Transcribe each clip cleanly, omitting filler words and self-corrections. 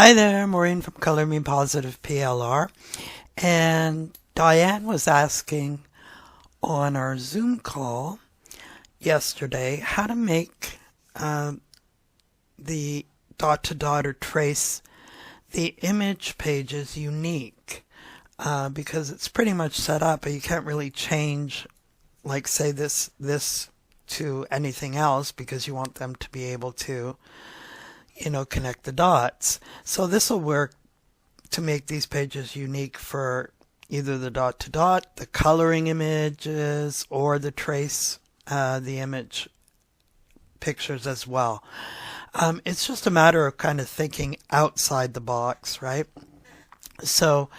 Hi there, Maureen from Color Me Positive PLR. And Diane was asking on our Zoom call yesterday how to make the dot to dot or trace the image pages unique because it's pretty much set up, but you can't really change, like say this to anything else because you want them to be able to connect the dots. So this will work to make these pages unique for either the dot to dot, the coloring images, or the trace the image pictures as well. It's just a matter of kind of thinking outside the box, right? So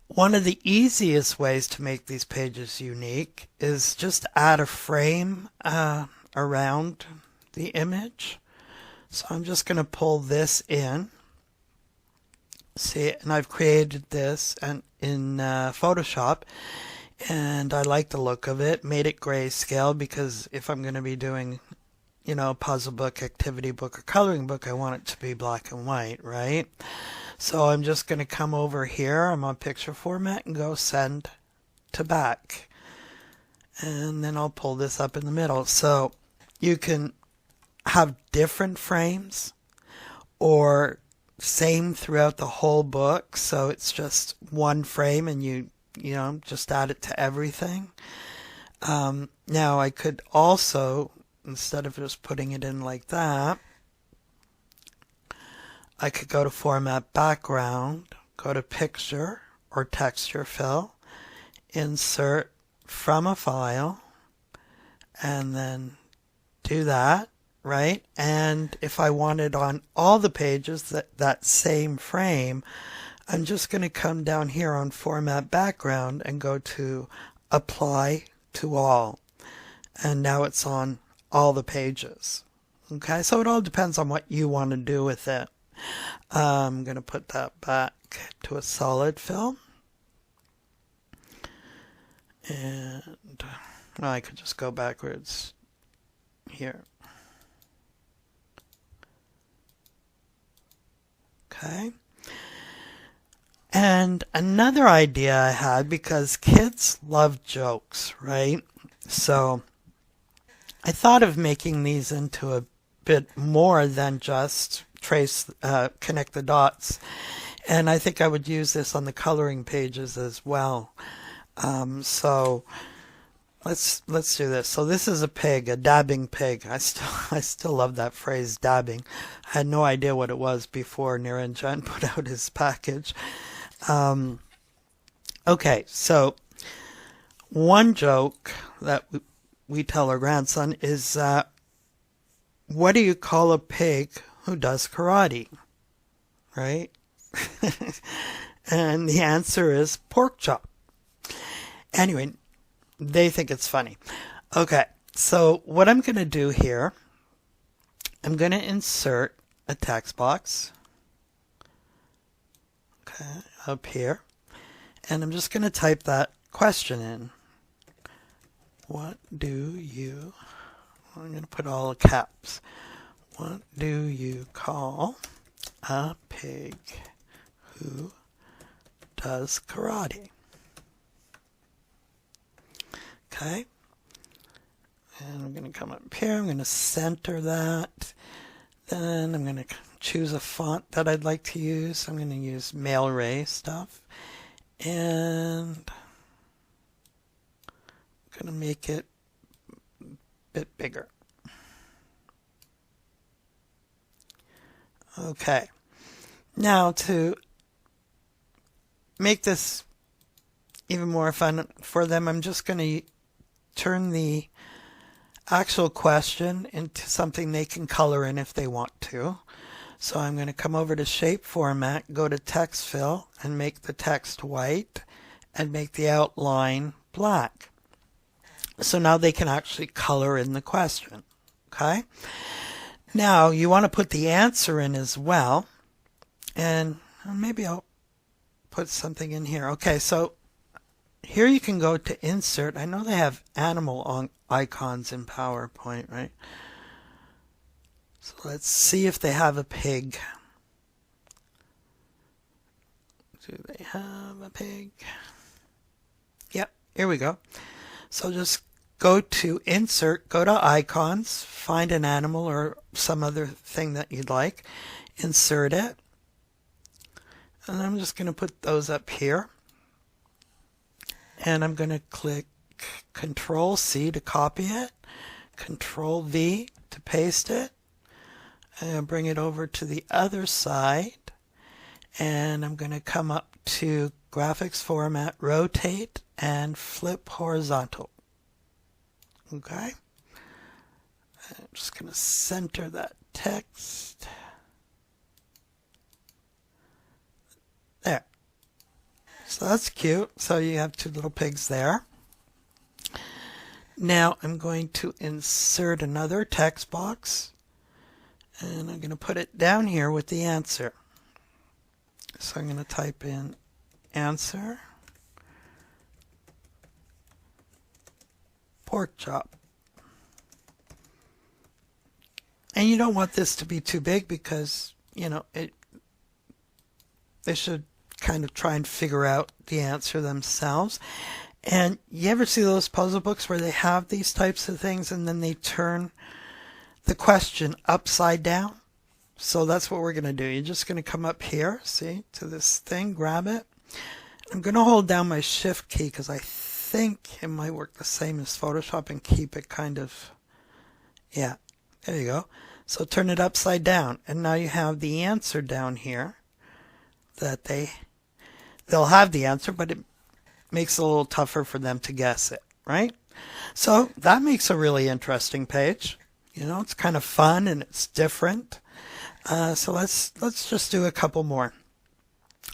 one of the easiest ways to make these pages unique is just add a frame around the image. So I'm just going to pull this in. See, and I've created this in Photoshop, and I like the look of it. Made it grayscale because if I'm going to be doing, puzzle book, activity book, or coloring book, I want it to be black and white, right? So I'm just going to come over here. I'm on picture format and go send to back. And then I'll pull this up in the middle. So you can have different frames or same throughout the whole book, so it's just one frame and you just add it to everything. Now I could also, instead of just putting it in like that, I could go to format background, go to picture or texture fill, insert from a file, and then do that. Right? And if I wanted on all the pages that same frame, I'm just going to come down here on Format Background and go to Apply to All. And now it's on all the pages. Okay, so it all depends on what you want to do with it. I'm going to put that back to a solid fill. And I could just go backwards here. Okay. And another idea I had, because kids love jokes, right? So I thought of making these into a bit more than just connect the dots. And I think I would use this on the coloring pages as well. So let's do this. So this is a pig, a dabbing pig. I still love that phrase, dabbing. I had no idea what it was before Niranjan put out his package. Okay, so one joke that we tell our grandson is, what do you call a pig who does karate? Right? And the answer is pork chop. Anyway, they think it's funny. Okay, so what I'm going to do here, I'm going to insert a text box. Okay, up here. And I'm just going to type that question in. What do you, I'm going to put all the caps. What do you call a pig who does karate? Okay, and I'm going to come up here, I'm going to center that, then I'm going to choose a font that I'd like to use. I'm going to use Mail Ray stuff, and I'm going to make it a bit bigger. Okay, now to make this even more fun for them, I'm just going to turn the actual question into something they can color in if they want to. So I'm going to come over to shape format, go to text fill, and make the text white and make the outline black. So now they can actually color in the question. Okay? Now you want to put the answer in as well, and maybe I'll put something in here. Okay, so here you can go to insert. I know they have animal icons in PowerPoint, right? So let's see if they have a pig. have a pig? Yep, here we go. So just go to Insert, go to Icons, find an animal or some other thing that you'd like, insert it, and I'm just going to put those up here, and I'm going to click Control C to copy it, Control V to paste it, and bring it over to the other side, and I'm going to come up to Graphics Format, Rotate, and Flip Horizontal. Okay, I'm just going to center that text. There. So that's cute. So you have two little pigs there. Now I'm going to insert another text box, and I'm going to put it down here with the answer. So I'm going to type in answer, pork chop. And you don't want this to be too big because, you know, they should kind of try and figure out the answer themselves. And you ever see those puzzle books where they have these types of things and then they turn the question upside down? So that's what we're going to do. You're just going to come up here, see, to this thing, grab it. I'm going to hold down my Shift key because I think it might work the same as Photoshop and keep it kind of, yeah, there you go. So turn it upside down, and now you have the answer down here that they'll have the answer, but it makes it a little tougher for them to guess it, right? So that makes a really interesting page. You know, it's kind of fun and it's different. So let's just do a couple more.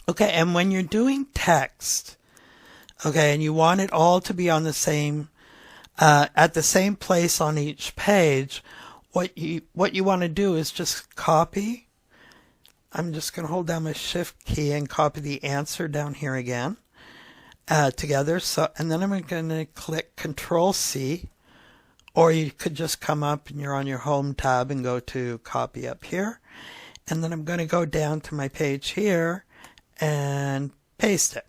Okay, and when you're doing text, okay, and you want it all to be on the same, at the same place on each page, what you want to do is just copy. I'm just going to hold down my Shift key and copy the answer down here again, together. So, and then I'm going to click Control C, or you could just come up and you're on your Home tab and go to Copy up here. And then I'm going to go down to my page here and paste it.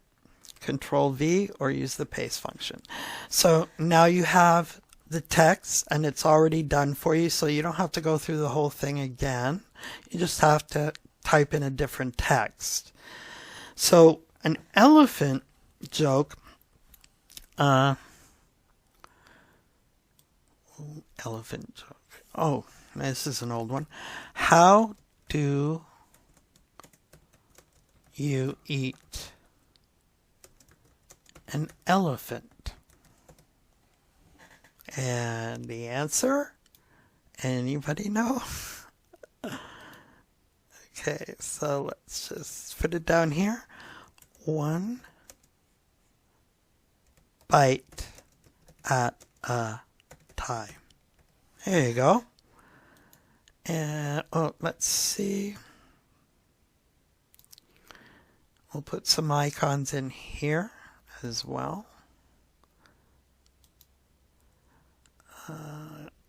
Control V or use the paste function. So now you have the text and it's already done for you, so you don't have to go through the whole thing again. You just have to type in a different text. So an elephant joke, elephant joke. Oh, this is an old one. How do you eat an elephant? And the answer? Anybody know? Okay, so let's just put it down here. One bite at a time. There you go. And let's see. We'll put some icons in here as well.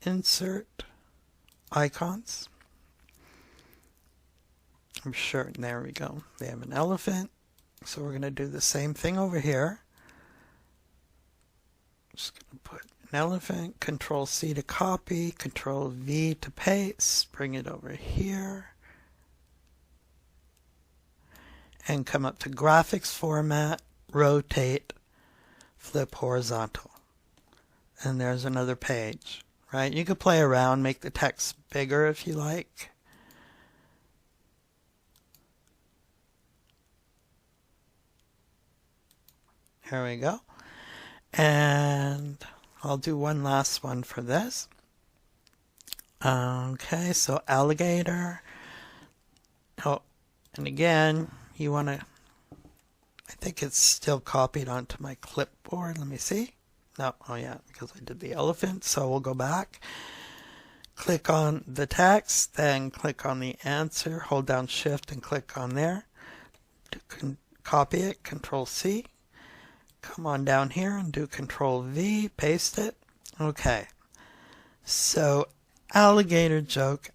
Insert icons. I'm sure, there we go. They have an elephant. So we're going to do the same thing over here. Just going to put an elephant, Control C to copy, Control V to paste, bring it over here. And come up to Graphics Format, Rotate, Flip Horizontal. And there's another page, right? You could play around, make the text bigger if you like. Here we go. And I'll do one last one for this. Okay, so alligator. Oh, and again, you want to, I think it's still copied onto my clipboard. Let me see. No, oh yeah, because I did the elephant. So we'll go back. Click on the text, then click on the answer. Hold down Shift and click on there. Copy it, Control C. Come on down here and do Control V, paste it. Okay. So alligator joke.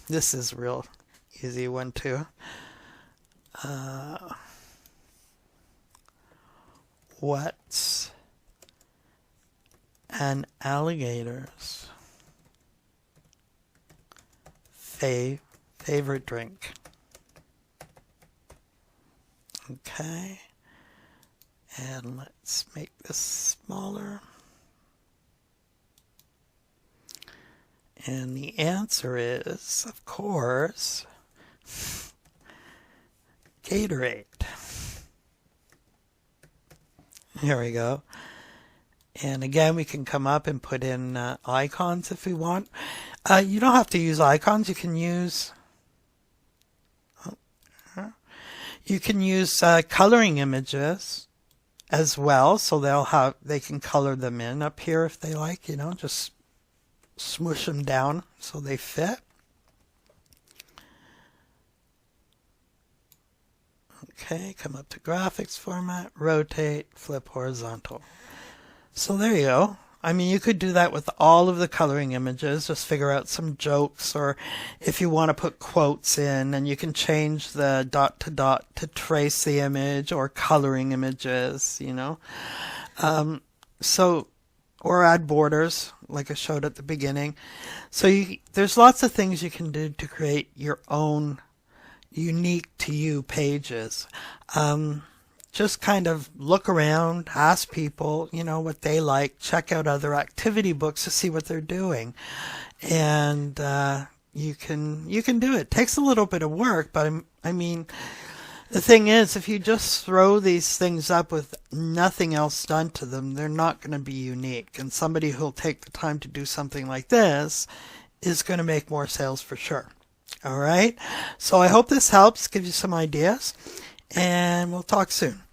This is a real easy one too. What's an alligator's favorite drink? Okay, and let's make this smaller. And the answer is, of course, Gatorade. Here we go. And again, we can come up and put in icons if we want. You don't have to use icons. You can use coloring images as well. So they can color them in up here if they like. Just smoosh them down so they fit. Okay, come up to graphics format, rotate, flip horizontal. So there you go. I mean, you could do that with all of the coloring images, just figure out some jokes, or if you want to put quotes in, and you can change the dot to dot to trace the image, or coloring images, or add borders, like I showed at the beginning. So there's lots of things you can do to create your own unique to you pages. Just kind of look around, ask people, what they like, check out other activity books to see what they're doing. And you can do it. It takes a little bit of work, but I mean, the thing is, if you just throw these things up with nothing else done to them, they're not going to be unique. And somebody who'll take the time to do something like this is going to make more sales for sure. All right. So I hope this helps, give you some ideas, and we'll talk soon.